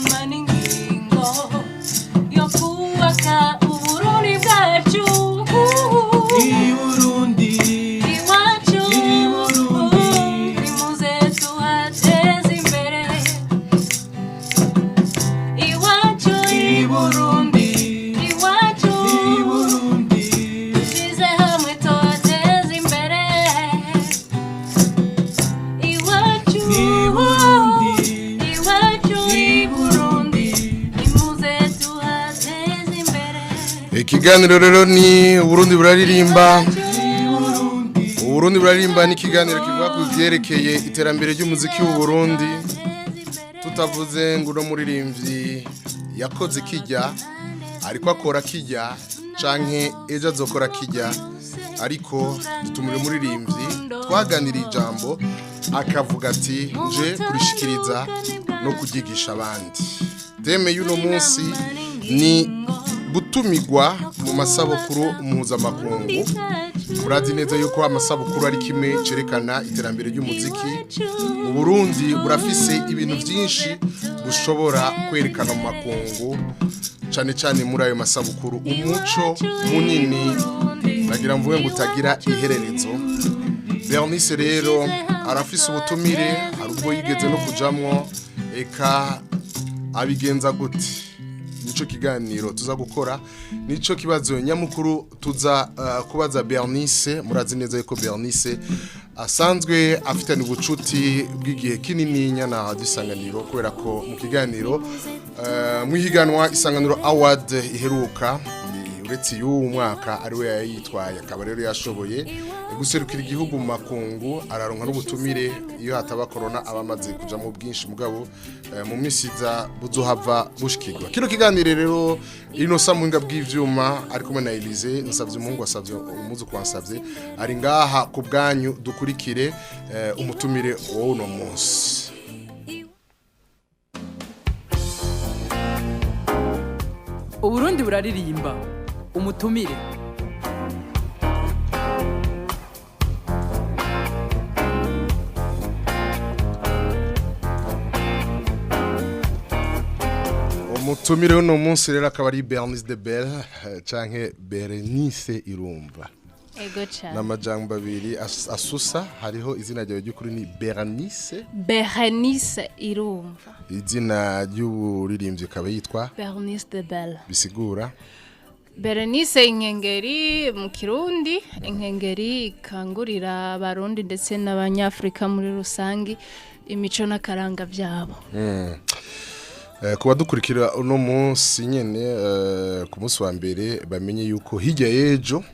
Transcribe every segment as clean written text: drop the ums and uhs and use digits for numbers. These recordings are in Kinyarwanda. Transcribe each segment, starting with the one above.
ingoma n'ingingo yo kubaka uburundi bwacu Burundi iwacu nimuze tuhateze imbere iwacu Burundi iwacu Burundi dushyize hamwe tuhateze imbere iwacu Burundi iwacu Burundi nimuze tuhateze imbere Ikiganiro rero ni Uburundi buraririmba. Uburundi buraririmba ni ikiganiro kivuga ku byerekeye iterambere ry'umuziki w'u Burundi. Tutavuze ngo no muririmvyi yakoze kijya ariko akora kijya canke ejo azokora kijya ariko dutumure muririmvyi twaganira ijambo akavuga ati nje kurishikiriza no kugigisha abandi. Teme y'uno munsi ni gutumigwa mu masabukuru mpuzamakungu. Murazi neza yuko amasabukuru ari kimwe cerekana iterambere ry'umuziki. Mu Burundi burafise ibintu byinshi bushobora kwerekana mu makungu cyane cyane muri ayo masabukuru. Umuco munini nagira mvuge ngo utagira ihererezo. Bernice rero arafise ubutumire hari ubwo yigeze no kujamwo eka abigenza gute. Nico kiganiro tuza gukora nico kibazo nyamukuru tuza kubaza Bernice. Murazi neza yuko Bernice asanzwe afitanye ubucuti bw'igihe kinini nyana disanganiro kubera ko mu kiganiro mwihiganwa isanganiro award iheruka uretse y'uwo mwaka ari we yayitwaye akaba rero yashoboye guserukira igihugu mu makungu araronka n'ubutumire iyo hataba corona abamaze kuja mu bwinshi mugabo mu misiza buzohava bushikirwa. Kino kiganiro rero ino samuhinga bw'ivyuma ari kumwe na Elise nsavye umungu asavye umuzu kwansavye ari ngaha ku bwanyu dukurikire umutumire wowe no munsi. Uburundi buraririmba umutumire. Umutumire uno munsi rero akaba ari Bernice The Bell canke Bernice irumva. ego cyane N'amajambo abiri asusa hariho izina ryawe ry'ukuri ni Bernice. Bernice irumva. Izina ry'uburirimbyi akaba yitwa Bernice The Bell. bisigura Bernice inkengeri mu Kirundi, inkengeri ikangurira abarundi ndetse n'abanyafrika muri rusangi imico n'akaranga byabo. Kuba dukurikira uno munsi nyene ku munsi wa mbere bamenye yuko hirya y'ejo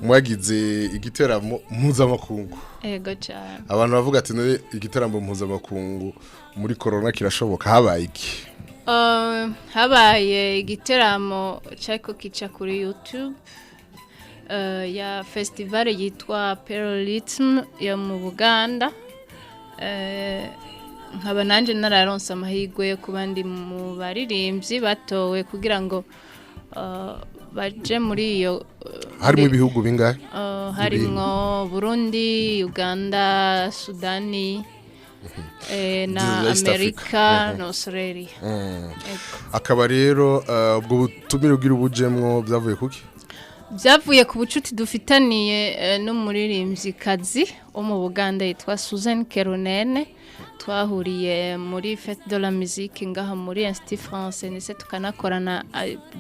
mwagize igiteramo mpuzamakungu. Ego cyane. Abantu bavuga ati none igiteramo mpuzamakungu muri corona kirashoboka habaye iki? Habaye igiteramo cyako kica kuri YouTube ya festival yitwa Biroroshe yo mu Buganda. Nkaba nanje nararonse amahirwe yo kuba ndi mu baririmbyi batowe kugira ngo baje muri iyo harimo ibihugu bingahe? Harimwo Burundi, Uganda, Sudani na Amerika na Australia. Akaba rero ubwo butumire ugira ubujemwo byavuye kuki? Byavuye ku bucuti dufitaniye n'umuririmvyi kazi wo mu Buganda yitwa Susan Keronene. Twahuriye muri Fête de la Musique ngaha muri Institut Français ndetse tukanakorana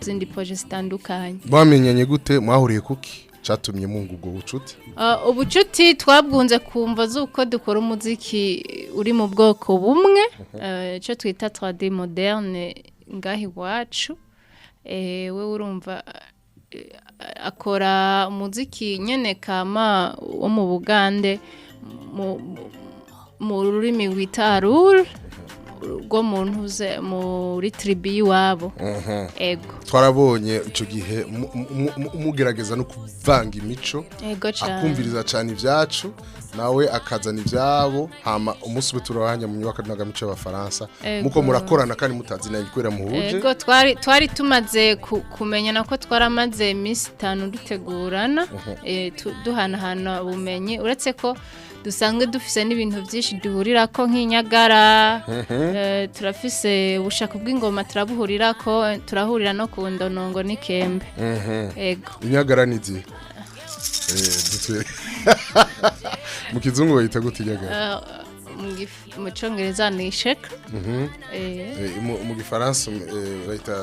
zindi projets zitandukanye. Bamenyanye gute mwahuriye kuki? Catumye mungu ubwo bucuti? Ubucuti twabwunze kumva zuko dukora umuziki uri mu bwoko bumwe cyo twita 3D moderne ngahi wacu. We urumva akora umuziki nyene kama wo mu Bugande mu rurimi wita rule rwo muntu uze muri tribi wabo. Ego twarabonye ico gihe mugerageza no kuvanga imico akumviriza cyane ivyacu nawe akazana ivyabo hama umunsi beturahanya mu nyubaka n'agamico y'abafaransa muko murakorana kandi mutazi nayo ikwera muhuje. Ego twari tumaze kumenya nako twaramaze iminsi 5 dutegurana duhanahana ubumenyi uretse ko dusanzwe dufise n'ibintu byinshi duhurirako nk'inyagara turafise ubushaka bw'ingoma turabuhurirako turahurira no ku ndonongo n'ikembe ego inyagara nizi mu kizungu bayita gute inyagara mu cyongereza ni sheka mu gifaransa bayita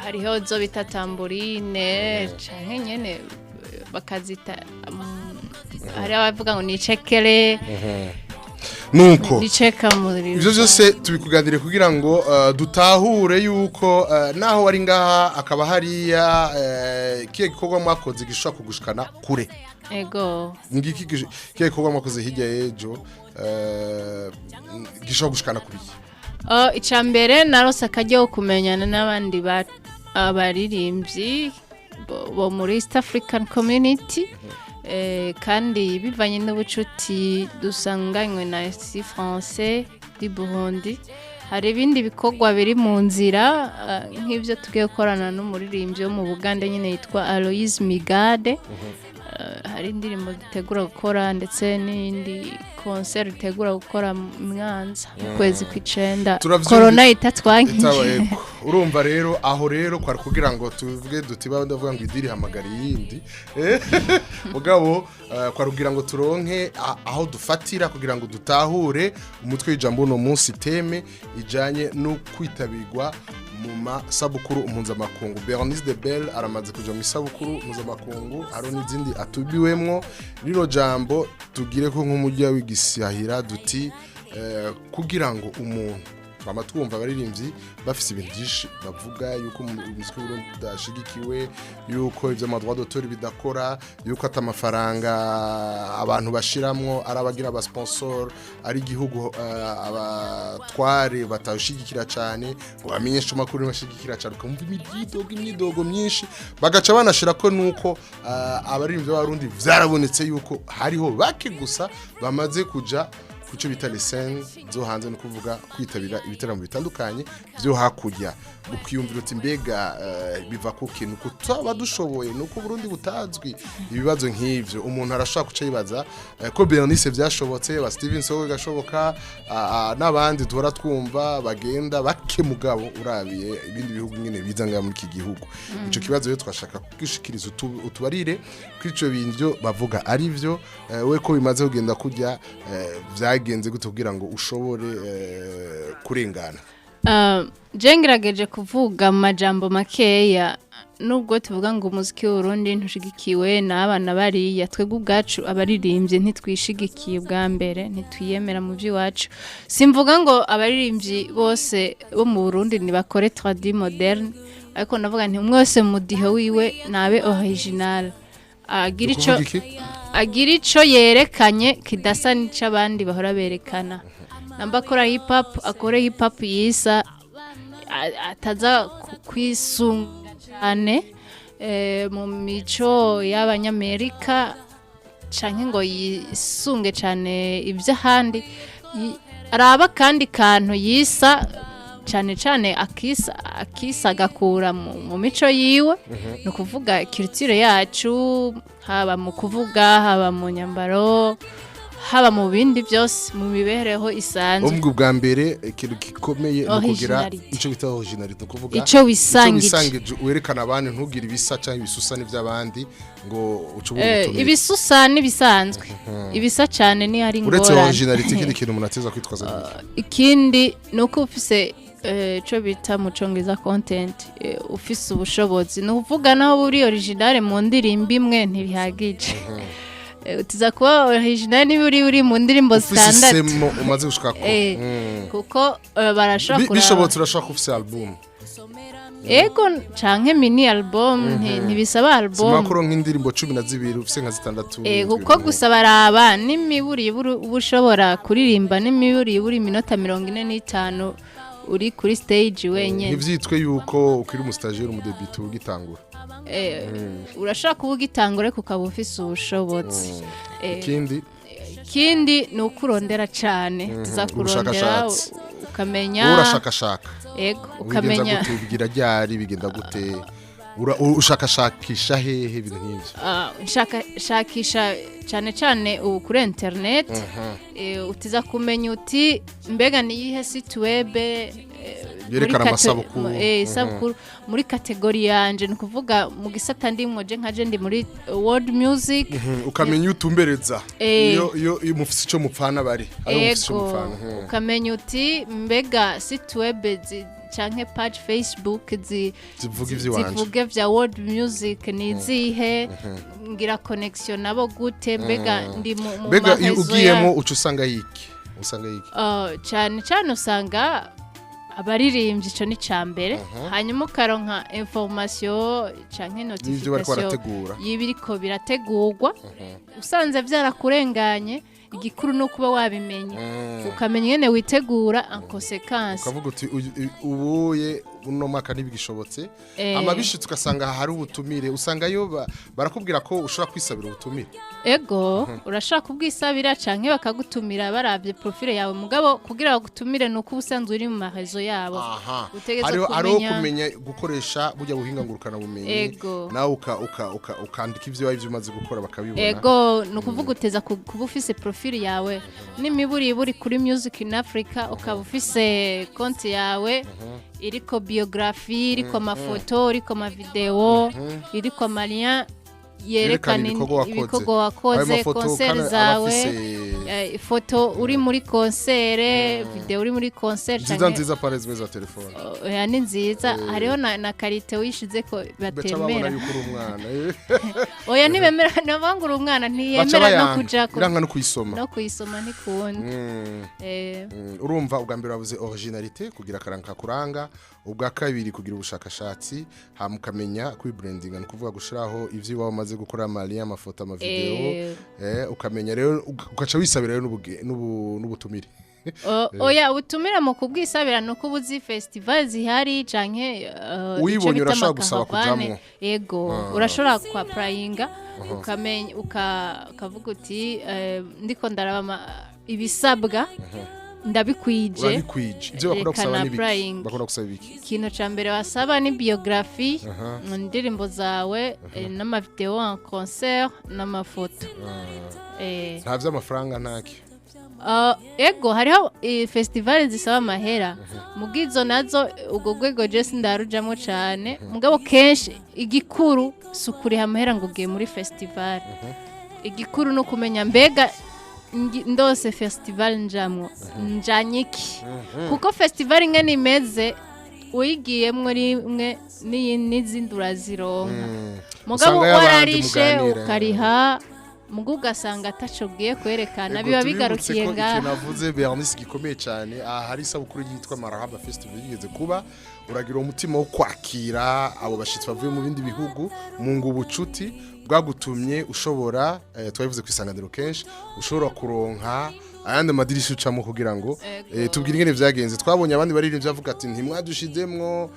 hariho zo bita tamburine canke nyene bakazita hari abavuga ngo ni cekere nuko niceka muri ivyo byose tubikuganire kugira ngo dutahure yuko naho wari ngaha akaba hariya kiye gikorwa mwakoze gishaka kugushikana kure ego ngiki kiye gikorwa mwakoze hirya yejo gishaka gushikana kuri icambere narose akajya kumenyana n'abandi abaririmbyi bo muri East African Community kandi bivanye n'ubucuti dusanganywe na Esti Français du Burundi hari ibindi bikorwa biri mu nzira nk'ivyo tugiye gukorana n'umuririmbyi wo mu Buganda nyine yitwa Aloise Migade hari indirimbo dutegura gukora ndetse n'indi concert dutegura gukora Mwanza ukwezi kw'icenda corona itatwankiye urumva rero aho rero kwari kugira ngo tuvuge duti bavuga ngo idiri hamagara yindi mugabo kwari kugira ngo turonke aho dufatira kugira ngo dutahure umutwe w'ijambo no munsi teme ijanye no kwitabirwa mu masabukuru mpuzamakungu. Bernice The Bell aramaze kuja mu sabukuru mpuzamakungu aro n'izindi atubiwemwo rino jambo tugire ko nk'umujya w'igisahira duti kugira ngo umuntu twumva abaririmbyi bafise ibintu byinshi bavuga yuko umuziki w'Uburundi udashigikiwe yuko ivyo amadroit d'auteur bidakora yuko atamafaranga abantu bashiramwo arabagira aba sponsor ari igihugu abatware batashigikira cyane ngo bamenyeshe makuru bashigikira cyane kumva imyidogo myinshi bagaca banashira ko nuko abaririmbyi b'Abarundi vyarabonetse yuko hariho bake gusa bamaze kuja kuco bita lesen zo hanze no kuvuga kwitabira ibitaramo bitandukanye byo hakurya ukiyumvira uti mbega biva ku kintu kutaba dushoboye nuko Burundi butazwi ibibazo nk'ivyo umuntu arashaka kuca yibaza ko Bernice byashobotse ba Steven Sogo gashoboka n'abandi duhora twumva bagenda bake mugabo urabiye ibindi bihugu nyine bizanga muri iki gihugu ico kibazo rero twashaka kwishikiriza utubarire kwico bintu bavuga ari byo we ko bimaze kugenda kujya byagenze gute kugira ngo ushobore kurengana jengerageje kuvuga amajambo makeya nubwo tuvuga ngo umuziki w'Uburundi ntushigikiwe n'abana bariya twebwe ubwacu abaririmbyi ntitwishigikiye bwa mbere ntitwiyemera mu by'iwacu simvuga ngo abaririmbyi bose bo mu Burundi ni bakore 3D moderne ariko navuga nti umwe wese mu dihe wiwe nabe original agira ico yerekanye kidasa n'ico abandi bahora berekana namba akora hip hop akore hip hop yisa ataza kwisunga cyane mu mico y'abanyamerika canke ngo yisunge cyane ivy'ahandi araba kandi kantu yisa cyane akisa agakura mu mico yiwe no kuvuga culture yacu haba mu kuvuga haba mu nyambaro haba mu bindi byose mu mibereho isanzwe ubwo bwa mbere ikintu gikomeye no kugira ico bita originality kuvuga ico wisangije werekana abantu ntugire ibisa cyangwa ibisusa n'ivy'abandi ngo ucubure ibisusa nibisanzwe ibisa cyane ni hari ngora uretse originality kindi kintu munateza kwitwaza ikindi nuko ufise cyo bita mu congereza content ufise ubushobozi no kuvuga naho buri original mu ndirimbo imwe ntibihagije utiza kuba original ni uri mu ndirimbo standard ufise umaze gushika ko kuko barashaka bishobotse urashaka ufise album ego canke mini album ntibisaba album simakoro nk'indirimbo 12 ufise nka 6 kuko gusa baraba n'imiburi ubushobora kuririmba n'imiburi iminota 45 uri kuri stage wenyene ntivyitwe yuko ukiri umustagiaire mu debut ugitangura urashaka ubugitangure kukaba ufise ubushobozi ikindi ni ukurondera cyane tuzakurondera ukamenya urashakashaka ego ukamenya bigira ryari bigenda gute ushakashakisha hehe ibintu nk'ivyo shakisha cyane ubu kuri internet utiza kumenya uti mbega ni yihe site web yerekana masabukuru sabukuru muri kategori yanje ni kuvuga mu gisata ndimwo je nkaje ndi muri world music ukamenya utumbereza iyo mufise ico mupfana bari ukamenya uti mbega site web canke page Facebook zivuge vya world music nizihe ngira connection nabo gute mbega ndi mu mbega ugiyemo ucu usanga yiki cyane usanga abaririmbyi ico ni cambere hanyuma ukaronka information canke notification y'ibiriko birategurwa usanze vyarakurenganye igikuru no kuba wabimenye ukamenya ingene witegura en conséquence ukavuga uti ubuye uno mwaka ntibigishobotse amabishitse ugasanga hari ubutumire usanga yo barakubwira ko ushobora kwisabira ubutumire urashaka kubwisabira canke bakagutumira baravye profile yawe mugabo kugira bagutumire nuko ubusanzwe uri mu marezo yabo utegeza kumenya gukoresha burya buhinga ngurukana bumenyi nawe ukandika ivyo wayi umaze gukora bakabibona nukuvuga uteza kuba ufise profile yawe n'imiburi kuri Music in Africa ukaba ufise konti yawe iriko biographie iriko amafoto iriko amavideo iriko amalien yerekana ibikorwa wakoze concert zawe ifoto uri muri concert video uri muri concert canke nziza parezwe za telefone ni nziza hariho na karite wishize ko batemera oya ntibemera nabangura umwana ntiyemera no kuja ko iranga no kuyisoma ntikundi urumva ubwa mbere wabuze originalité kugira karanka kuranga ubwa kabiri kugira ubushakashatsi hamukamenya kuri branding no kuvuga gushiraho ivyo wamaze gukora amali amafoto amavideo ukamenya rero ugaca wisabira rero n'ubutumire oya ubutumire mu kubwisabira no kubuzi festival zihari canke uyibonye urashaka gusaba kujamwo urashobora kwa prayinga ukamenya ukavuga uti ndiko ndaraba ibisabwa ndabikwije ivyo bakora gusaba n'ibiki bakora gusaba ibiki ikintu ca mbere wasaba ni biographie mu ndirimbo zawe n'amavideo en concert n'amafoto nta vy'amafaranga ntaki hariho festival zisaba amahera mugizo nazo ubwo gwego je sindarujamo cane mugabo kenshi igikuru sukuri amahera ngo ugiye muri festival igikuru no kumenya mbega ndose festival njanyiki kuko festival ingene imeze uyigiyemwo rimwe n'izindi urazironka mugabo wararishe ukariha mugu ugasanga ataco ugiye kwerekana biba bigarukiye ngaha navuze Bernice gikomeye cyane hari sabukuru yitwa Marahaba Festival yigeze kuba uragira umutima wo kwakira abo bashitsi bavuye mu bindi bihugu mu ngubucuti bwagutumye ushobora twabivuze kwisanganiro kenshi ushobora kuronka ayandi madirisha ucamo kugira ngo tubwire ingene vyagenze twabonye abandi baririmbye bavuga ati ntimwadushizemwo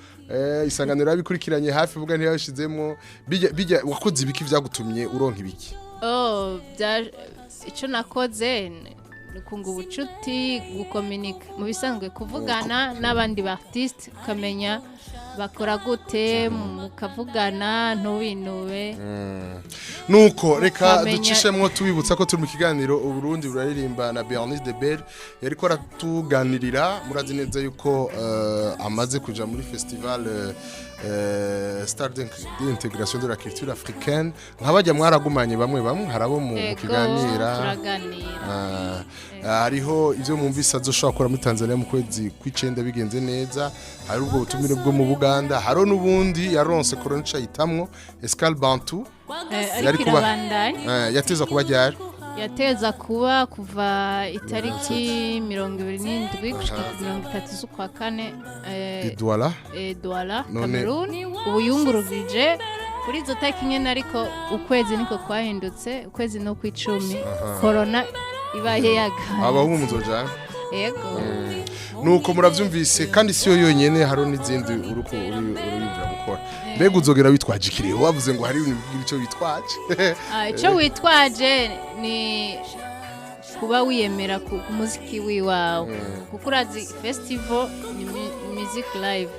isanganiro yabikurikiranye hafi vuga ntiyashizemwo bijya wakoze ibiki vyagutumye uronka ibiki icyo nakoze kunga ubucuti gukominika mu bisanzwe kuvugana n'abandi artiste ukamenya bakora gute mukavugana ntubinube nuko reka ducishemwo tubibutsa ko turi mu kiganiro Uburundi buraririmba na Bernice The Bell yariko aratuganirira murazi neza yuko amaze kuja muri festival Star d'intégration de la culture africaine nkabajya mwaragumanye bamwe harabo mu kiganira hariho ivyo mumvisa azoshobora gukora muri Tanzania mu kwezi kw'icenda bigenze neza hari ubwo butumire bwo mu Buganda haro nubundi yaronse corona cayitamwo Escal Bantu yari kuba yateza kuba ryari yateza kuba kuva itariki 27 gushika 30 z'ukwa kane Douala Cameroon ubuyungurugije kuri izo tariki nyene ariko ukwezi niko kwahindutse ukwezi no kw'icumi corona ibaye yaga abahungu muzojana yego nuko muravyumvise kandi siyo yonyene haro n'izindi uruko uriyumvira gukora mbega uzogera witwaje ikiriho wavuze ngo hari ibintu bigira ico witwaje ico witwaje ni kuba wiyemera ku muziki wiwawe kuko urazi festival ni music live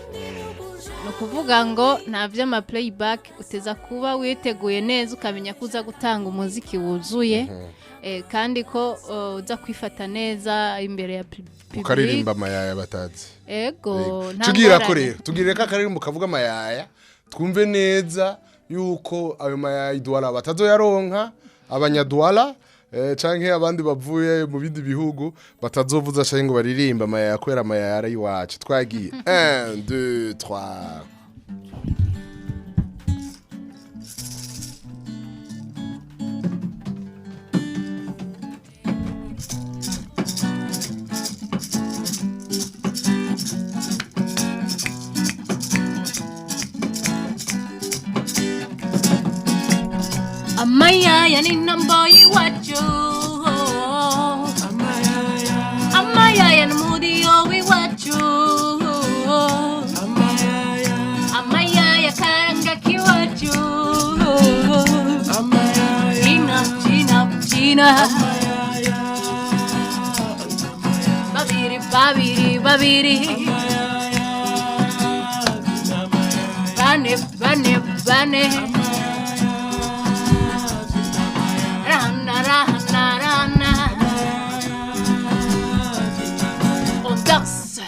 no kuvuga ngo nta vy'ama playback uteza kuba witeguye neza ukamenya kuza gutanga umuziki wuzuye kandi ko uza kwifata neza imbere ya public ukaririmba amayaya batazi ego tugira ko rero tugirire ka karirimbo kavuga amayaya twumve neza yuko ayo mayaya idwala batazoyaronka abanyadwala canke abandi bavuye mu bindi bihugu batazovuza cyangwa ngo baririmba amayaya kwera amayaya ari wacu twagiye 1 2 3 Amayaya ni number iwacu Amayaya ni mudio iwacu Amayaya karanga kiwacu China Babiri Bane Rana On danse,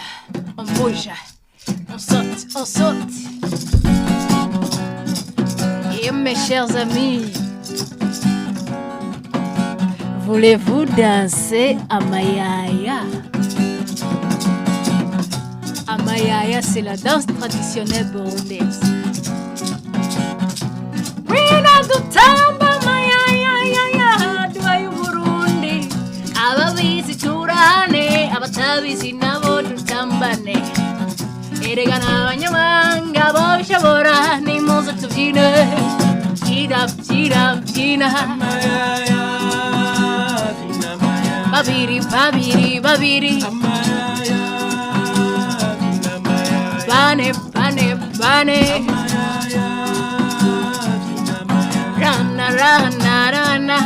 on bouge, on saute Et mes chers amis, voulez-vous danser Amayaya? Amayaya, c'est la danse traditionnelle burundaise. Rina dutamba ababizi turane abatabizi nabo dutambane erega n'abanyamanga boshobora nimuze tubyine byina babiri bane rana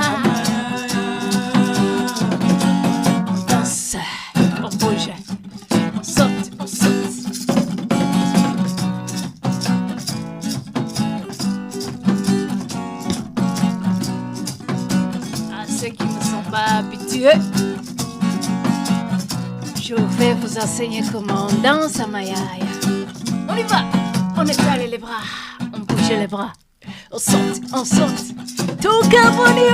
Je vais vous enseigner comment on danse à Mayaya. On y va, on étale les bras, on bouge les bras, on saute, tout comme on y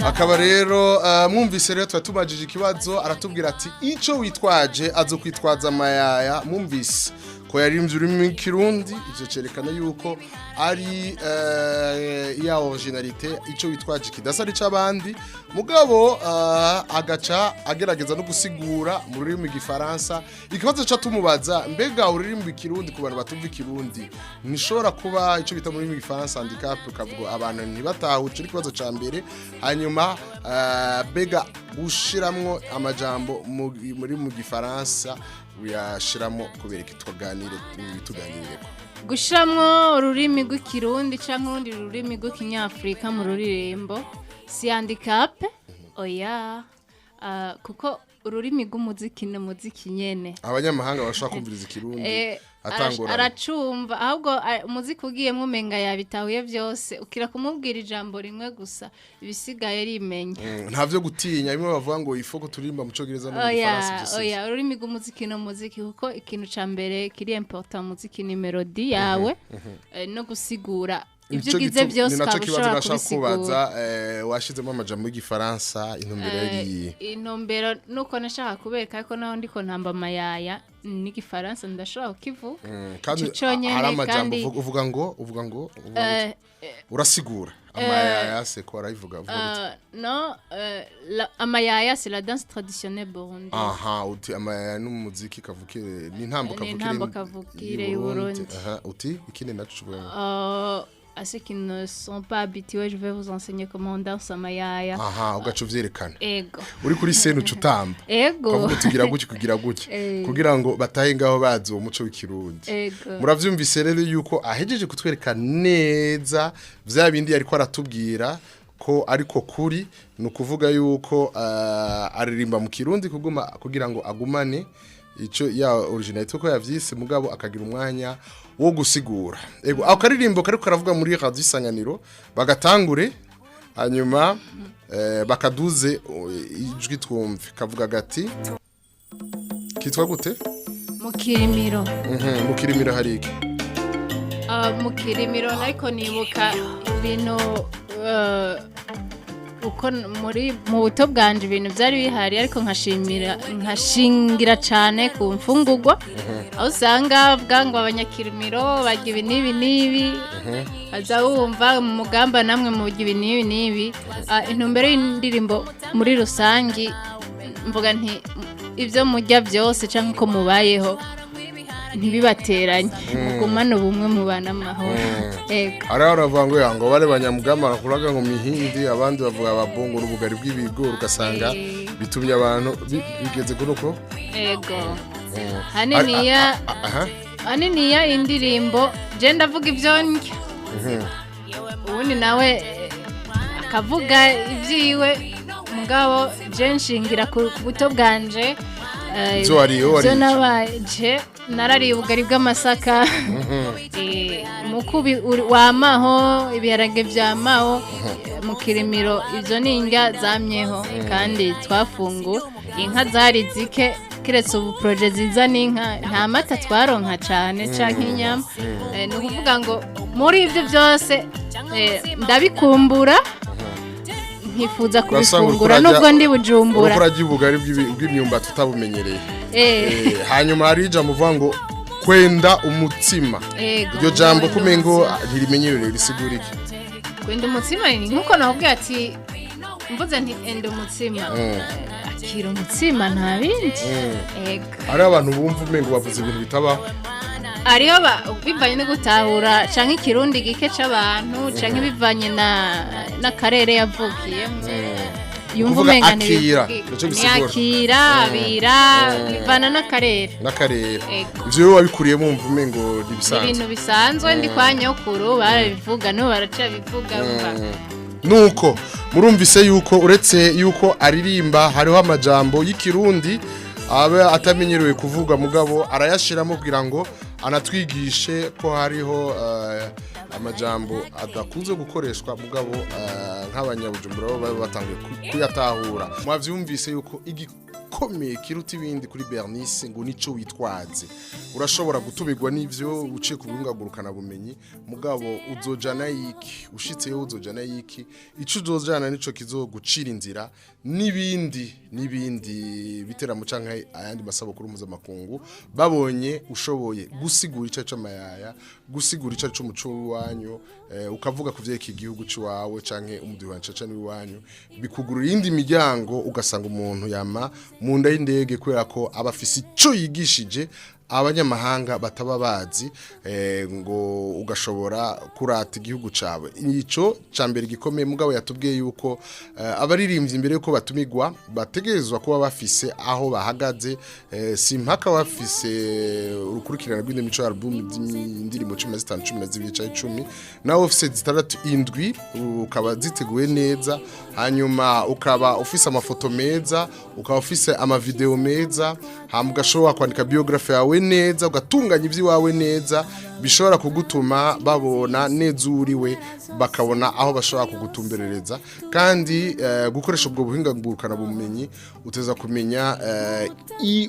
akaba rero mwumvise rero twatumajije ikibazo aratubwira ati ico witwaje azokwitwaza amayaya mwumvise ko yarimvye ururimi rw'ikirundi ivyo cerekana yuko ari ya originalité ico witwaje kidasari c'abandi mugabo agaca agerageza no gusigura mu rurimi rw'igifaransa ikibazo ca tumubaza mbega ururimi rw'ikirundi ku bantu batumva ikirundi nishobora kuba ico bita mu rurimi rw'igifaransa handicap ukavuga abantu ntibatahuce ikibazo ca mbere hanyuma bega ushiramwo amajambo muri mu gifaransa uyashiramo kubereka tuganireko gushiramwo ururimi rw'ikirundi canke urundi rurimi rw'ikinyafrika mu ruririmbo si handicap oya kuko ururimi rw'umuziki n'umuziki nyene abanyamahanga bashaka kumviriza ikirundi atangura aracumva ahubwo umuziki ugiyemo umenga yabitahuye byose ukira kumubwira ijambo rimwe gusa ibisigaye rimenye ntavyo gutinya bimwe bavuga ngo ifoko turirimba mu Congereza no mu Faransa oya ururimi rw'umuziki no muziki kuko ikintu ca mbere kiri important muziki ni melody yawe no gusigura ibyo ugize byose ushobora kubisigura washizemo amajambo y'igifaransa intumbero nuko nashaka kubereka ko naho ndiko ntamba amayaya n'igifaransa ndashobora kukivuga kandi hari amajambo uvuga ngo urasigura amayaya se ko arayivuga no amayaya c'est la danse traditionnelle burundaise uti amayaya n'umuziki kavukire n'intambo kavukire y'Uburundi uti ikindi nacu à ceux qui ne sont pas habitués, je vais vous enseigner comment on danse amayaya. Ugacu vyerekana. Ego. Uri kuri scène ucutamba. Ego. Kavuga kugira gutya. Kugira ngo batahe ngaho bazi uwo muco w'ikirundi. Ego. Muravyumvise rero yuko ahejeje kutwereka neza vya bindi ariko aratubwira ko ariko kuri nukuvuga yuko aririmba mu kirundi kugira ngo agumane ico ya originality ko yavyise mugabo akagira umwanya wo gusigura. Ego akaririmbo kariko karavuga muri Radio Isanganiro bagatangure hanyuma bakaduze ijwi twumve kavuga gati kitwa gute mukirimiro mukirimiro hari iki mukirimiro ariko nibuka ibintu uko mu buto bwanje ibintu byari bihari ariko nkashingira cyane ku mfungurwa aho usanga bwango abanyakirimiro barya ibi n'ibi aza wumva mu mugamba namwe mu burya ibi n'ibi intumbero y'indirimbo muri rusangi mvuga nti ibyo mujya byose cyangwa uko mubayeho ntibibateranye mugumane ubumwe mubana amahoro aravuga ngo yango bare banyamugamba bakuraga ngo mihindi abandi bavuga ababongo urubugari bw'ibigori ugasanga bitumye abantu bigeze kuruko haniniya indirimbo je ndavuga ibyo ndya ubundi nawe akavuga ibyiwe mugabo je nshingira ku buto bwanje zo nabaje narariye ubugari bw'amasaka mukubi wamaho ibiharage byamaho mu kirimiro izo ninga zamyeho kandi twafungu inka zari zike kiretse ubu projet ziza n'inka nta mata twaronka cyane canke inyama ni ukuvuga ngo muri ibyo byose ndabikumbura nkifuza kubifungura nubwo ndi bujumbura urajya ubugari bw'imyumba tutabumenyereye hanyuma harija muvuga ngo kwenda umutsima iryo jambo kumengo ntirimenyereye risigura iki kwenda umutsima ni nkuko nakubwiye ati mvuze nti enda umutsima akira umutsima nta bindi ari abantu bumva umengo bavuze ibintu bitabaho ariyo bivanye no gutahura canke ikirundi gike c'abantu canke bivanye n'akarere yavukiyemo yumva umenga yakira abira bivana n'akarere ivyo wabikuriyemo wumva umengo nibisanzwe ibintu bisanzwe ndi kwa nyokuru barabivuga no baracabivuga nuko murumvise yuko uretse yuko aririmba hariho amajambo y'ikirundi aba atamenyerewe kuvuga mugabo arayashiramo kugira ngo anatwigishe ko hariho amajambo adakunze gukoreshwa mugabo nk'abanyabujumbura baba batangiye kuyatahura mwavyumvise yuko igikomeye kiruta ibindi kuri Bernice ngo nico witwaze urashobora gutubirwa n'ivyo uciye kubungagurukana bumenyi mugabo uzojana yiki ushitseyo uzojana yiki ico uzojana nico kizogucira inzira nibindi bitera mu canke ayandi masabukuru mpuzamakungu babonye ushoboye gusigura ico c'amayaya gusigura ico c'umuco wanyu ukavuga kuvyeka igihugu ciwawe canke umudiwanca canke wanyu bikugurura indi miryango ugasanga umuntu yama mu nda y'indege kubera ko abafisi ico yigishije abanyamahanga bataba bazi ngo ugashobora kurata igihugu cawe ico cambere gikomeye mugabo yatubwiye yuko abaririmbyi imbere yuko batumigwa bategerezwa kuba bafise aho bahagaze simpaka bafise urukurikirana rw'indemico album y'indirimbo 15 12 nawe ufise zitandatu indwi ukaba ziteguye neza hanyuma ukaba ufise amafoto meza ukaba ufise ama video meza hama ugashobora kwandika biography yawe iwawe neza ugatunganya iby'iwawe neza bishobora kugutuma babona neza uriwe bakabona aho bashobora kugutumberereza kandi gukoresha ubwo buhinga ngurukana bumenyi uteza kumenya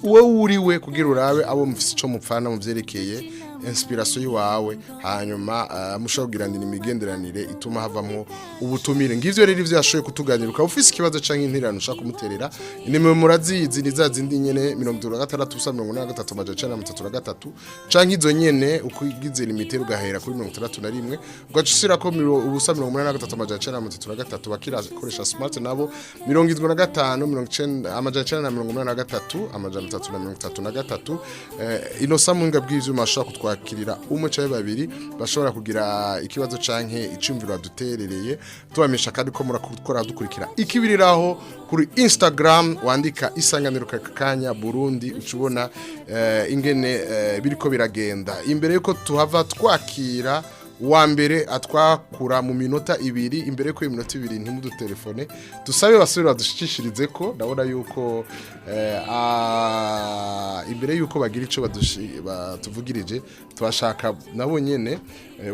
wowe uriwe kugira urabe abo mufise ico mupfana mu vyerekeye inspiration yiwawe hanyuma mushobora kugirana imigenderanire ituma havamo ubutumire ngivyo rero ivyo yashoye kutuganyiruka ufise ikibazo canke intererano ushaka kumuterera nimwe murazizi nizazindi nyene 76 canke izo nyene ukigize limite ugahera kuri 61 ugacusira ko ubusa 83 bakira koresha smart nabo 75 383 ino samunga bw'ivyuma ashaka kutwakirira umwe cyabe babiri bashobora kugira ikibazo canke icumviro duterereye tubamisha kandi ko murakora dukurikira ikibiriraho kuri Instagram wandika isanganiro kakanya Burundi ucubona ingene biriko biragenda imbere yuko tuhava twakira wa mbere atwakura mu minota ibiri imbere ko iminota ibiri ntimudu telefone dusabe basubira dushishirize ko ndabona yuko imbere yuko bagira ico batuvugirije twashaka nabo nyene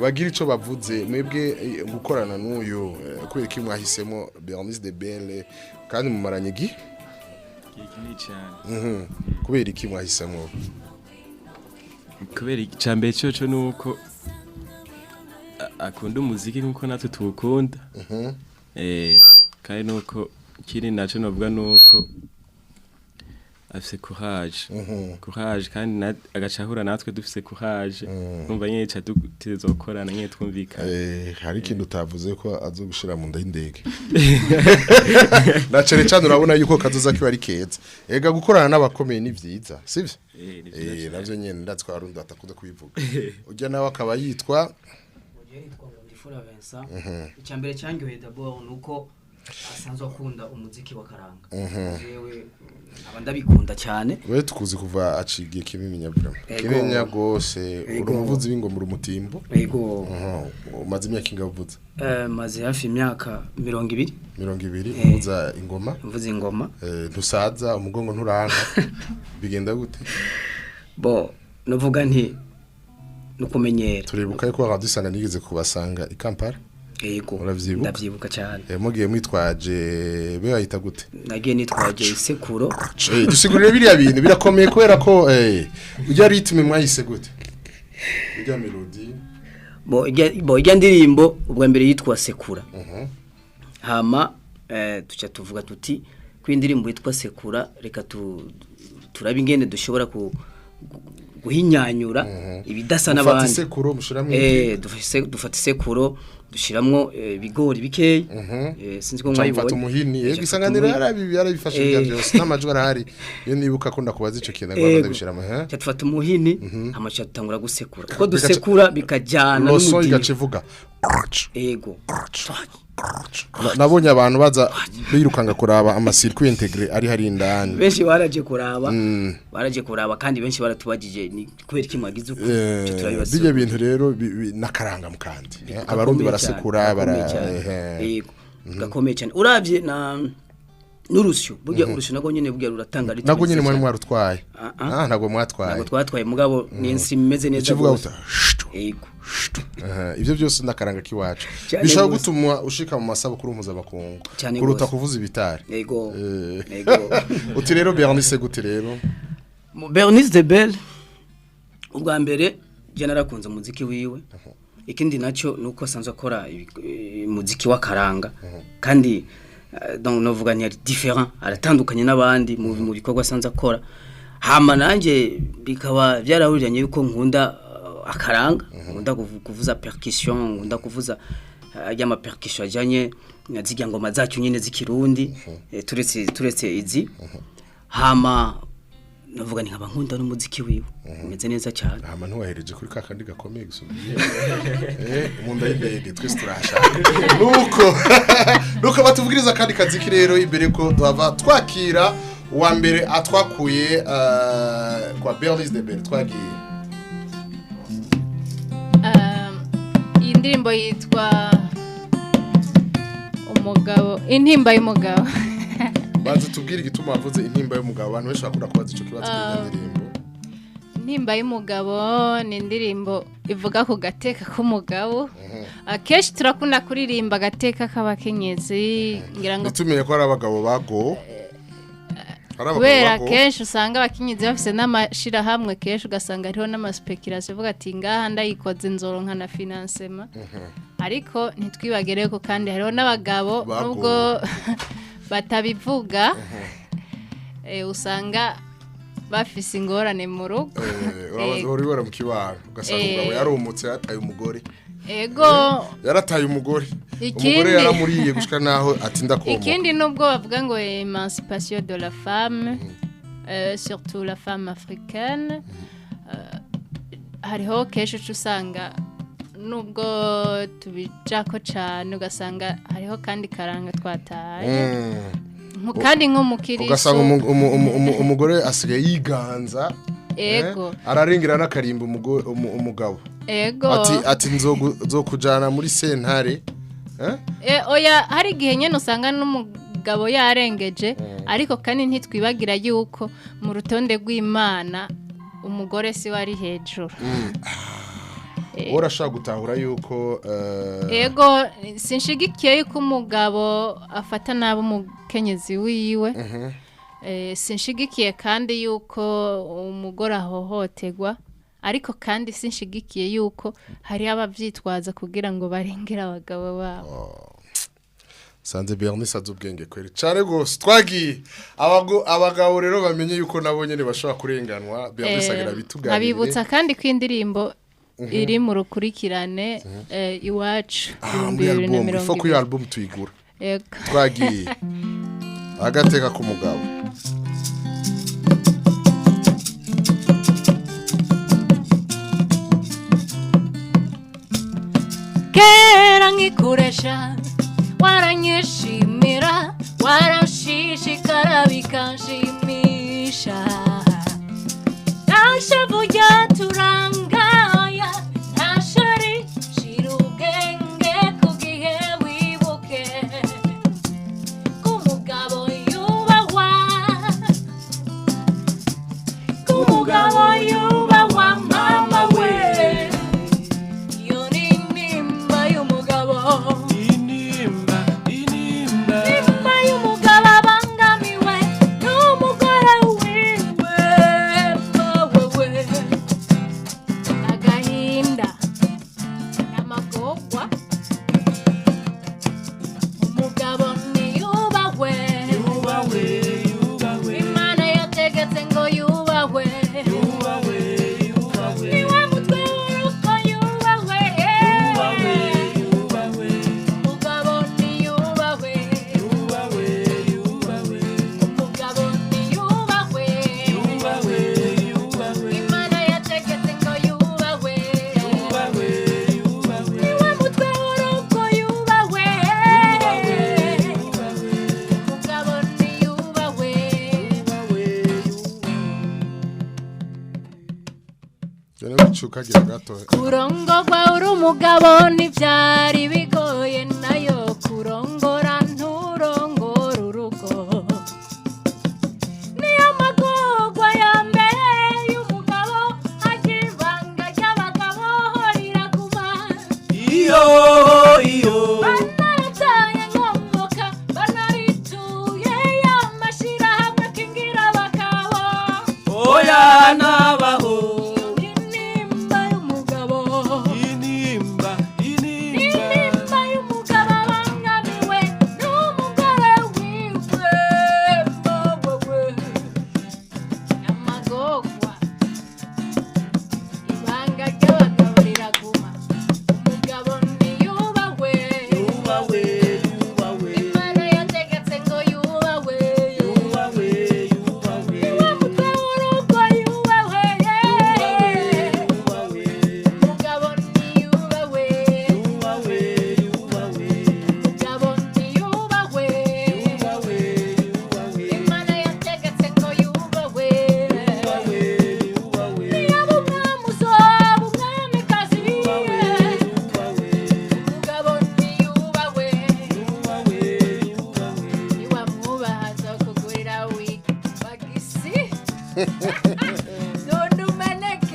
bagira ico bavuze mwebwe gukorana n'uyu kubera ki mwahisemo Bernice The Bell kandi mu maranyigi ikini cyane kubera ki mwahisemo kubera icambere cyo nuko akunda umuziki nkuko natwe tuwukunda kandi nuko kiri naco novuga nuko afise courage kandi agacahura natwe dufise courage numva nyene cha tuzokorana nyene twumvikana hari ikintu utavuze ko azogushira mu nda y'indege na cyane urabona yuko kazoza kiba ari keza ega gukorana n'abakomeye ni vyiza sivyo navyo nyene ndatswa arundi atakuze kubivuga ujya nawe akaba yitwa icyambere cyangiwe d'abord nuko asanzwe akunda umuziki wa karanga yewe abandabikunda cyane we tukuzi kuva acigiye kimwe nyaburama kirenya gose urumuvuzi w'ingoma umutimbo yego umaze imyaka ingavuze maze hafi imyaka 200 uvuza ingoma mvuza ingoma ntusaza umugongo nturanga bigenda gute bo novuga nti nukumenyera turibuka yuko radisanga nigeze kubasanga ikampara yego ndavyibuka cyane mugiye mwitwaje be bayita gute nagiye nitwaje isekuro dusigurire biriya bintu birakomeye kubera ko ujya ritme mwayise gute ujya melody bo ijya ndirimbo ubwa mbere yitwa sekura hama tuca tuvuga tuti kwindirimbo yitwa sekura reka turabe ingene dushobora guhinyanyura ibidasa n'abandi sekuro mushiramwe dufata sekuro dushiramwo bigori bikeyi sinzi ko mwayibonye mfata umuhini yego isanganira yarabifashe bya byose n'amajwi arahari iyo nibuka ko ndakubaza ico kintu ngwanda bishiramo cyatufata umuhini amacha tutangura gusekura ko dusekura bikajyana n'umudiho igacivuga yego nabonye abantu baza birukanga kuraba amasircuit integre ari hari indani benshi baraje kuraba kandi benshi baratubagije ni kweri kimwagize uko turabibasa bije bintu rero nakaranga mukandi abarundi barasekura yego gakomeye cyane uravye na n'urusyo burya urusyo nago nyene burya ruratanga ritme nago nyene mwari mwarutwaye ntago mwatwaye nago twatwaye mugabo ninsi imeze neza gose yego ivyo byose nakaranga kiwacu bishobora gutuma ushika mu masabukuru mpuzamakungu kuruta kuvuza ibitari yego uti rero Bernice gute rero Bernice The Bell ubwa mbere je narakunze umuziki wiwe ikindi naco nuko asanzwe akora umuziki wa karanga kandi donc novuga ni different aratandukanye n'abandi mu bikorwa asanzwe akora hama nanje bikaba byarahuriranye yuko nkunda akaranga nkunda kuvuza percussion nkunda kuvuza ajya percussion ajanye zirya ngoma zacu nyene zikirundi turetse izi hama navuga ni nkaba nkunda n'umuziki wiwe umeze neza cyane hama ntuwahereje kuri kakandi gakomeye gusubiye munda y'indege twese turashaka nuko batuvugiriza kandi kaziki rero imbere ko twava twakira wa mbere atwakuye kwa Bernice The Bell twagiye iyi ndirimbo yitwa umugabo intimba y'umugabo baza tubwire igituma wavuze intimba y'umugabo abantu benshi bakunda kubaza ico kibazo kuri ndirimbo intimba y'umugabo ni indirimbo ivuga ku gateka k'umugabo akenshi turakunda kuririmba agateka k'abakenyezi ngira ngo tumenye ko ari abagabo bago kubera kenshi usanga abakenyezi bafise n'amashirahamwe kenshi ugasanga hariho n'amaspekirasiyo uvuga ati ngaha ndayikoze nzoronka na financement ariko ntitwibagere ko kandi hariho n'abagabo nubwo batabivuga usanga bafise ingorane mu rugo urabona mu kibaro ugasanga umugabo yarumutse yataye umugore ego yarataye umugore umugore yaramuriye gushika naho atinda koma ikindi nubwo bavuga ngo émancipation de la femme surtout la femme africaine hariho kenshi usanga nubwo tubijako cyane ugasanga hariho kandi karanga twataye kandi nk'umukiristo ugasanga umugore asigaye yiganza ego ararengira n'akarimba umugabo ego ati nzokujana muri sentare oya hari igihe nyene usanga n'umugabo yarengeje ariko kandi ntitwibagira yuko mu rutonde rw'Imana umugore si wari hejuru urashaka gutahura yuko ego sinshigikiye yuko umugabo afata nabi umukenyezi wiwe sinshigikiye kandi yuko umugore ahohoterwa ariko kandi sinshigikiye yuko hari abavyitwaza kugira ngo barengere abagabo babo Sanze Bernice azubwenge kweri cyane gose twagiye abagabo rero bamenye yuko nabo nyene bashobora kurenganwa Bernice agira bituganire abibutsa kandi ko indirimbo iri mu rukurikirane iwacu 2020 ifo ku album tuyigura twagiye agateka ku mugabo kera nkikuresha waranyishimira warashishikara bikanshimisha nashavu turangaya nashari shirugenge kugihe wibuke kumugabo yubahwa mama we iyo ni nimba y'umugabo nimba y'umugabo abangamiwe n'umugore wiwe wowe agahinda n'amagorwa umugabo ntiyubahwe Imana yategetse ngo yubahwe niwe mutwe w'urugo yubahwe umugabo ntiyubahwe umugabo ntiyubahwe Imana yategetse ngo yubahwe niwe mutwe w'urugo yubahwe umugabo ntiyubahwe cyane bicuka gira gato kurongorwa uri umugabo ntibyari bigoye nayo kurongora nturongora urugo niyo magorwa ya mbere y'umugabo agira ibanga ry'abagabo riraguma iyo banarataye nkomoka banarituye y'amashirahamwe akingira abagabo oya nabaho inimba y'umugabo inimba inimba y'umugabo abangamiwe n'umugore wiwe wowe amagorwa ibanga ry'abagabo riraguma umugabo ntiyubahwe Imana yategetse ngo yubahwe niwe mutwe w'urugo yubahwe umugabo ntiyubahwe umugabo ntiyubahwe Imana yategetse ngo yubahwe niyo umwami uzoba umwamikazi umugabo ntiyubahwe niwamwubaha azokugurira wigi bagisi none umeneka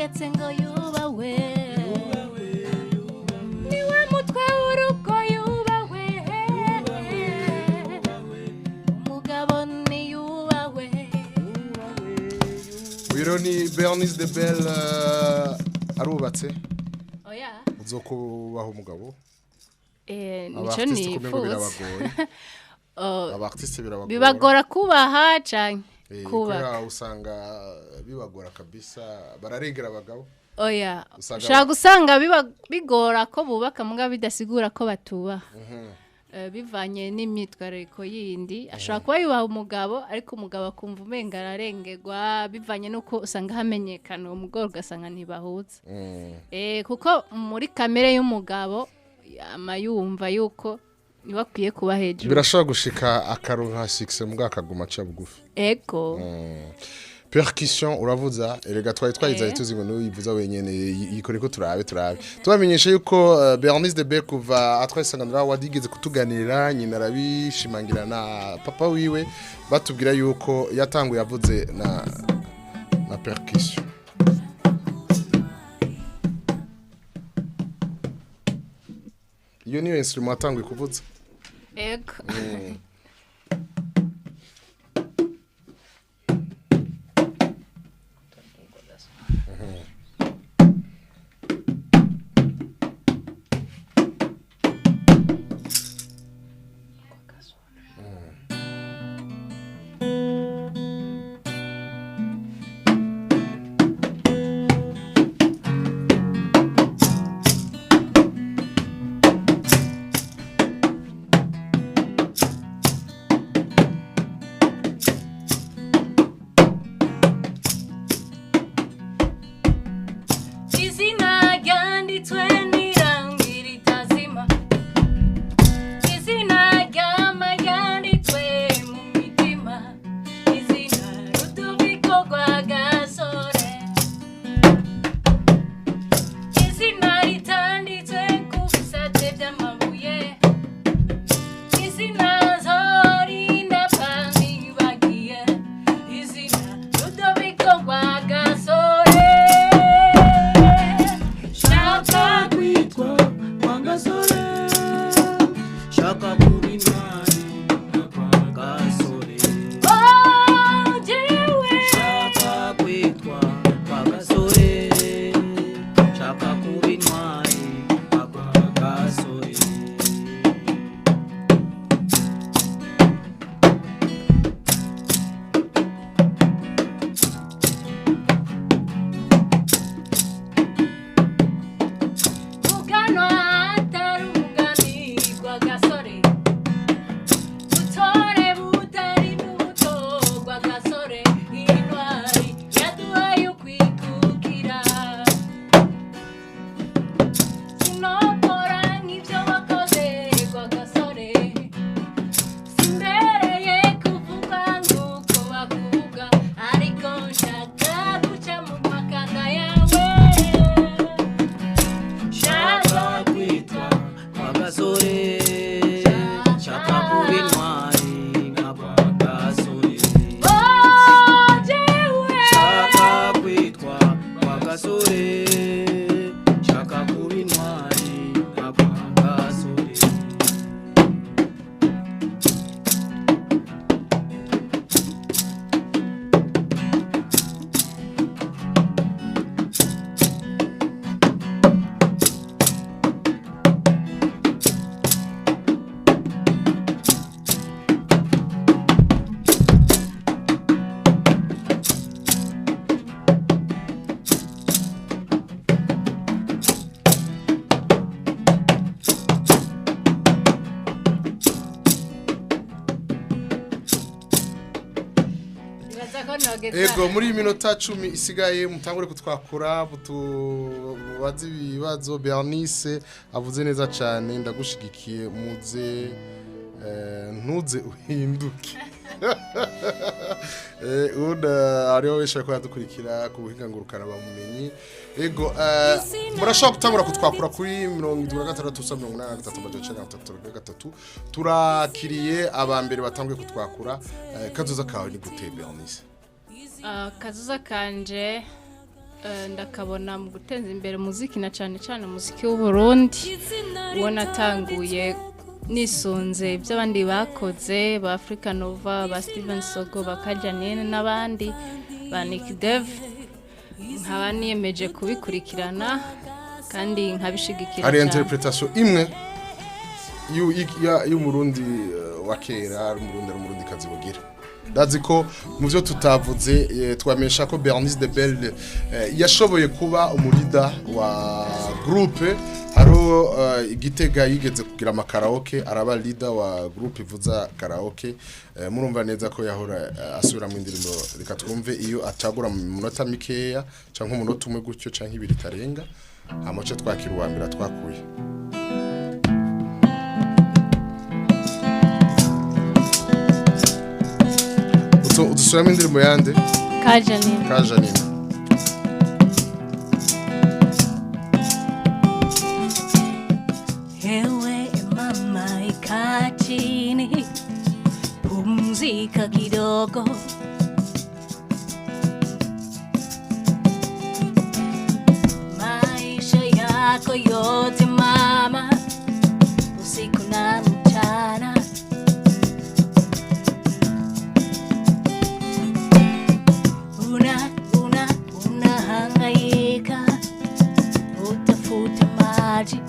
ategetse ngo yubawe niwe mutwe w'urugo yubawe umugabo ni yubawe Wiro ni Bernice The Bell arubatse oya uzokubaho umugabo nico nifuza abartiste birabagora bibagora kubaha canke kubaka usanga bibagora kabisa bararengera abagabo oya ushaka gusanga bigora ko bubaka muga bidasigura ko batubaha bivanye n'imyitwariko yindi ashobora kuba yubaha umugabo ariko umugabo akumva umenga ararengerwa bivanye nuko usanga hamenyekana umugore ugasanga ntibahuza kuko muri kamere y'umugabo amayumva yuko ntibakwiye kuba hejuru birashobora gushika akaronka 6 muga akaguma aca bugufi ego percussion uravuza erega twayizaye tuzi ngo niyivuza wenyene yikore ko turabe tubamenyesha yuko Bernice The Bell kuva atwayisanganira wadigeze kutuganirira nyina arabishimangira na papa wiwe batubwira yuko yatanguye yavuze na percussion iyo niyo instrument yatanguye kuvuza ego Ego muri minota 10 isigaye mutangure kutwakura butubaza ibibazo Bernice avuze neza cyane ndagushigikiye muze ntuze uhinduke ariyo wesha ko yadukurikira ku buhinga ngurukana bamumenyi ego murashobora gutangura kutwakura kuri 7683 turakiriye abambere batanguye kutwakura kazoza kawe ni gute Bernice kazoza kanje ndakabona mu guteza imbere muziki na cyane cyane muziki w'Uburundi uwo natanguye nisonze by'abandi bakoze ba Africa Nova ba Steven Sogo ba Kajanine n'abandi ba Nick Dev nkaba niyemeje kubikurikirana kandi nkabishigikira hari interpretation imwe y'umurundi wa kera umurundi kazi bugira ndazi ko mu byo tutavuze twamesha ko Bernice The Bell yashoboye kuba umurida wa groupe haro igitega yigeze kugira amakaraoke araba leader wa groupe ivuza karaoke murumva neza ko yahora asubira mu indirimbo reka twumve iyo atagura mu minota mikeya canke umunota umwe gutyo canke ibiri tarenga amoce twakira uwambira twakuye udusubiramo indirimbo yande Kajanine Ewe mama ikaa chini pumzika kidogo maisha yako yote mama usiku na mchana unahangaika utafuta maji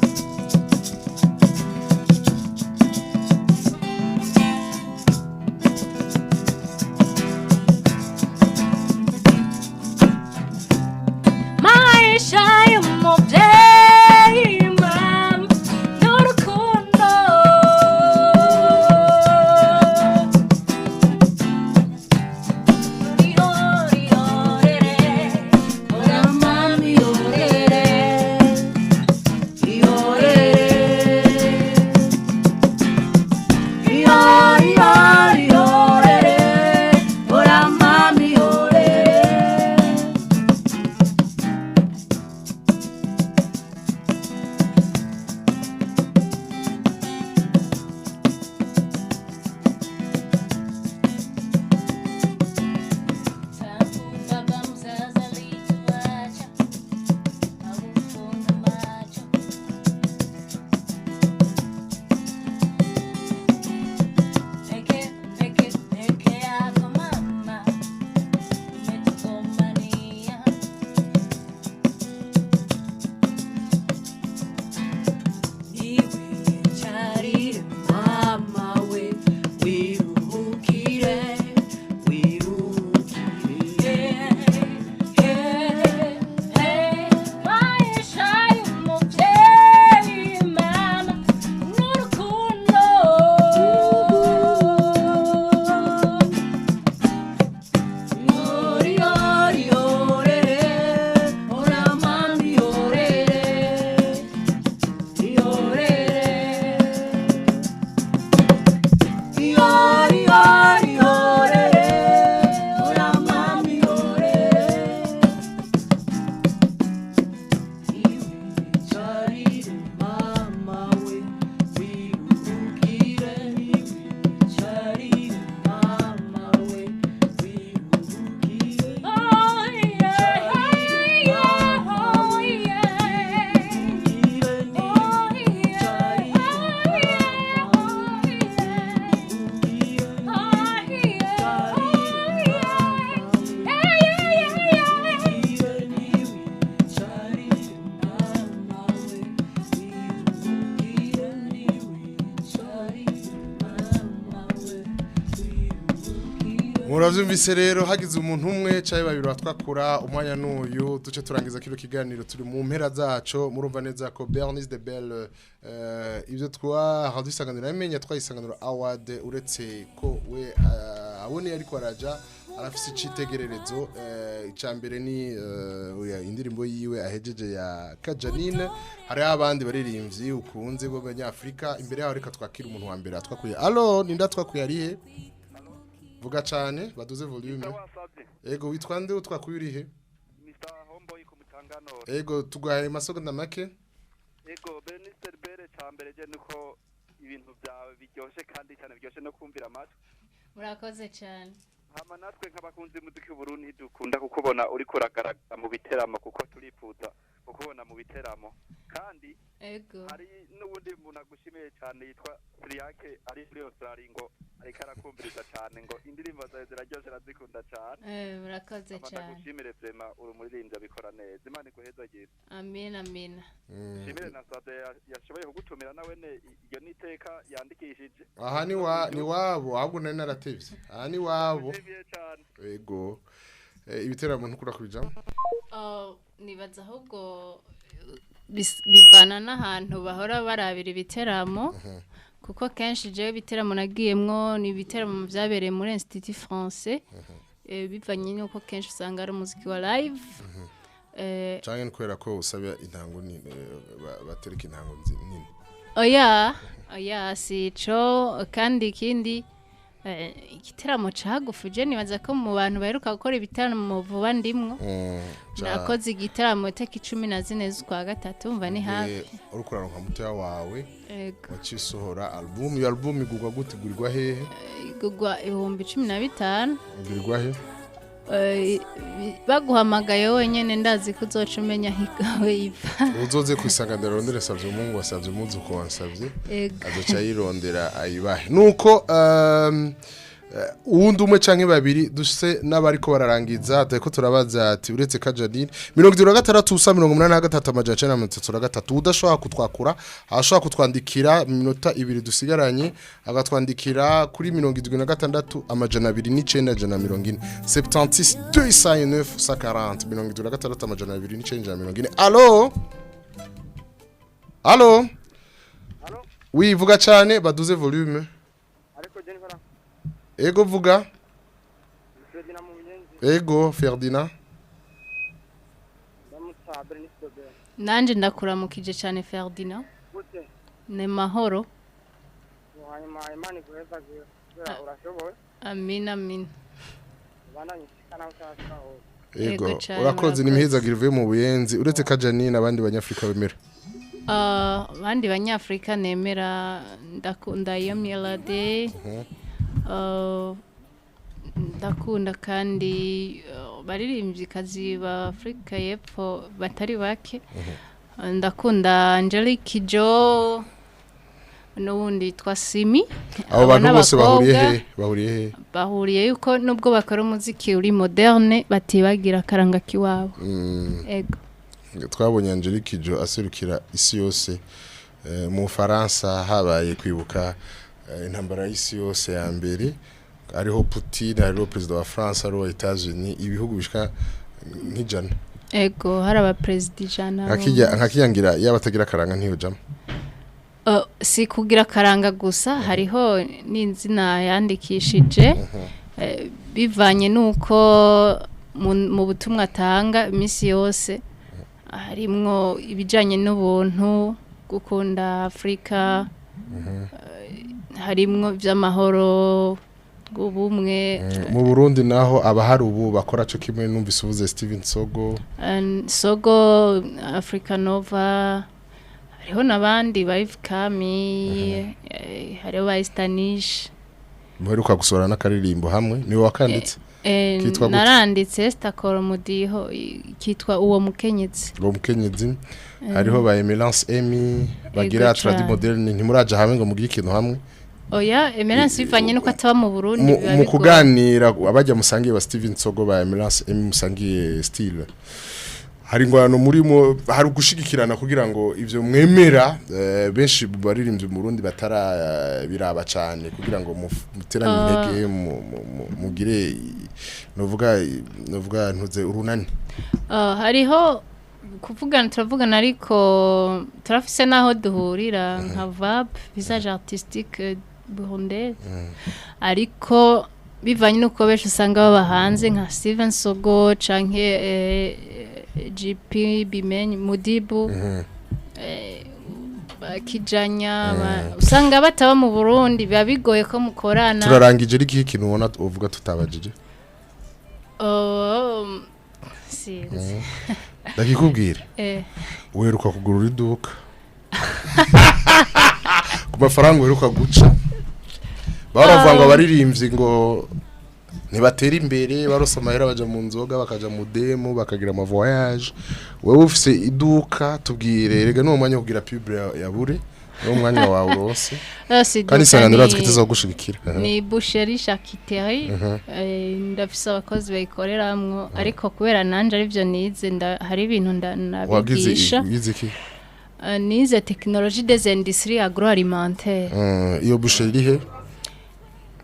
maisha ya mobdema n'urukundo Muravyumvise rero hagize umuntu umwe caye babiri batwakura umwanya n'uyu duce turangiza kino kiganiro turi mu mpera zaco murumva neza ko Bernice The Bell ivyo twahadusanganira yamenye twayisanganira award uretse ko we abone ariko araja arafise icitegererezo icambere ni indirimbo yiwe ahejeje ya Kajanine hari abandi baririmbyi ukunze bo b'Afrika imbere yaho reka twakira umuntu wa mbere atwakuye allo ninda twakuye arihe vuga cyane baduze volume ego witwa nde utwakuye urihe Mr Homeboy ku mutangano ego tugaye masogonda make ego Bernice The Bell cyambere je nuko ibintu byawe biryoshe kandi cyane biryoshe no kumvira amatwi murakoze cyane hama natwe nk'abakunzi muziki w'Uburundi dukunda kukubona uri kuragaragara mu biteramo kuko turifuza kukubona mu biteramo kandi hari n'ubundi muntu agushimiye cyane yitwa Siriyake ari muri Australia ngo ariko arakumviriza cyane ngo indirimbo zawe ziraryoshye arazikunda cyane murakoze cyane ndagushimire vrema uri umuririmbyi abikora neza Imana iguhezagire amen shimire na Sade yashoboye kugutumira nawe ne iyo niteka yandikishije aha ni wabo ahubwo nari naratevye aha ni wabo yego ibiteramo ntukura kubijamo nibaza ahubwo bivana n'ahantu bahora barabira ibiteramo kuko kenshi jewe ibiteramo nagiyemwo ni ibiteramo byabereye muri Institut Français bivanye nuko kenshi usanga ari umuziki wa live canke nkwera ko usabya intango ni batereka intango nini oya sico kandi ikindi igiteramo cagufuje nibaza ko mu bantu baheruka gukora ibiteramo vuba ndimwo nakoze igiteramo iteka 14 z'ukwa gatatu mva ni hafi urukuraronka mutoya wawe wacisohora album iyo album igurwa gute gurirwa hehe igurwa 15,000 gurirwa hehe baguhamagaye wenyene ndazi ko uzoca umenya higawe iva uzoze kwisangana rondera savye umungu wasavye muzi ko wansavye azoca yirondera ayibahe nuko uwundi umwe canke babiri duse n'abariko bararangiza atako turabaza ati uretse Kajadini 7683 udashobora kutwakura ashobora kutwandikira minota 2 dusigaranye agatwandikira kuri 76 amajana 290 76 209 140 76 amajana 290 Allo Oui vuga cyane baduze volume Ego vuga Ego Ferdinand Nanje ndakuramukije cyane Ferdinand Ne mahoro Amin Ego urakoze nimihezagire uvuye mu buyenzi uretse Kajani n'abandi banyafrika bemera abandi banyafrika nemera ndakunda iyo melody ndakunda kandi baririmbyi kazi ba Afrika y'Epfo batari bake ndakunda Angelique Jo n'ubundi twa Simi abo bantu bose bahuriye yuko nubwo bakora umuziki uri moderne batibagira karanga kiwabo ego twabonye Angelique Jo aserukira isi yose mu Faransa habaye kwibuka intambara y'isi yose ya mbere ariho Putin ariho president wa France ariho Etats-Unis ibihugu bishika nk'ijana ego haraba president jana nkakiyangira yabatagira karanga ntiyo jama si kugira karanga gusa hariho n'inzina yandikishije bivanye nuko mu butumwa atanga imisi yose harimwo ibijanye n'ubuntu gukunda Afrika harimwo by'amahoro ubumwe mu Burundi naho abahari ubu bakora cyo kimwe numvise uvuze Steven Sogo Africa Nova hariho nabandi ba Kami hariho ba Stanish muheruka gusora n'akaririmbo hamwe niwe wakanditse kitwa naranditse Stakoro mudiho kitwa uwo mukenyezi hariho ba Emelance Emi bagira tradi moderne ntimuraje hamwe ngo mugire ikintu hamwe oya Emelance bivanye nuko ataba mu Burundi mu kuganira abajya musangiye ba Steven Sogo ba Emelance Emi musangiye style hari ngwano murimo hari gushigikirana kugira ngo ivyo mwemera benshi baririmbye mu Burundi batara biraba cyane kugira ngo muteranye intege mugire novuga ntuze urunani hariho kuvugana turavugana ariko turafise naho duhurira nka VAB visage artistique burundaise ariko bivanye nuko benshi usanga baba hanze nka Steven Sogo canke GP Bimenyi Mudibu bakijanya usanga bataba mu Burundi biba bigoye ko mukorana turarangije ari ikintu ubona uvuga tutabajije sinzi ndakikubwira uheruka kugurura iduka ku mafaranga uheruka guca baravuga ngo abaririmbyi ngo ntibatera imbere barose amahera baja mu nzoga bakaja mu demo bakagira ama voyage wewe ufise iduka tubwire rega no mwanya kugira publi ya bure no mwanya wawe urose kandi sanganira twiteza gushigikira ni boucherie charcuterie ndafise abakozi bayikoreramwo ariko kubera nanje ari byo nize hari ibintu nabigisha wagize iki nize technologie des industries agroalimentaires iyo boucherie he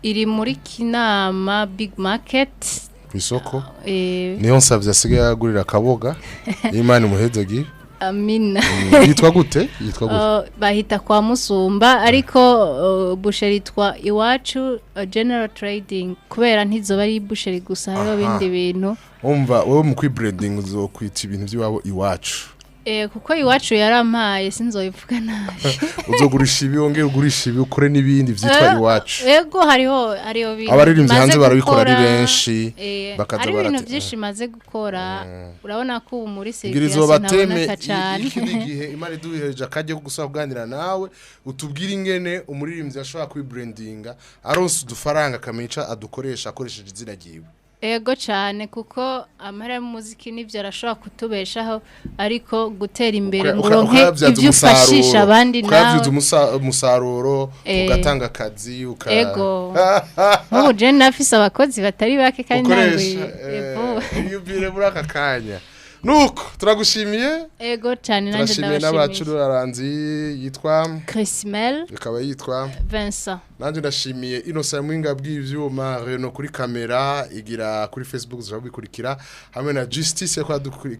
iri muri Kinama big market kwisoko niyo nsavye asigaye agurira kaboga imana muhezagi amina yitwa gute bahita kwa Musumba ariko boucherie itwa Iwacu General Trading kubera ntizoba ari boucherie gusa hariho bindi bintu umva wewe mu kwibranding uzokwita ibintu by'iwabo Iwacu kuko Iwacu yarampaye sinzoyivuga nabi uzogurisha ibi wongera ugurisha ibi ukore n'ibindi vyitwa Iwacu yego hariho bintu abaririmbyi hanze barabikora ari benshi bakaza barate ibintu byinshi maze gukora urabona ko muri serivisi naboneka cyane igihe imari duhereje akajye gusaba kuganira nawe utubwira ingene umuririmbyi ashobora kwibrandinga aronse udufaranga kamenca adukoresha akoresheje izina giwe ego cyane kuko amara y'umuziki nivyo arashobora kutubeshaho ariko gutera imbere nguronke ibyo ufashisha abandi nawe ukavyiza umusaruro ugatanga akazi ego ubu je nafise abakozi batari bake kandi nanguye yubire muri aka kanya nuko turagushimiye ego cyane nanje ndashimiye n'abacuraranzi yitwa Chrismel ikaba yitwa Vincent nanje ndashimiye Innocent Mwinga bw'ivyuma Reno kuri kamera igira kuri Facebook zirabikurikira hamwe na Justice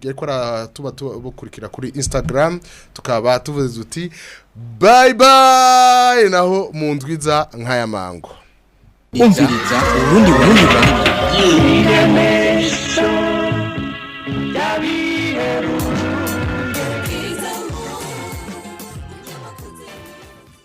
yakora tuba bukurikira kuri Instagram tukaba tuvuze uti bye bye naho mu ndwiza nkaya mango umviriza urundi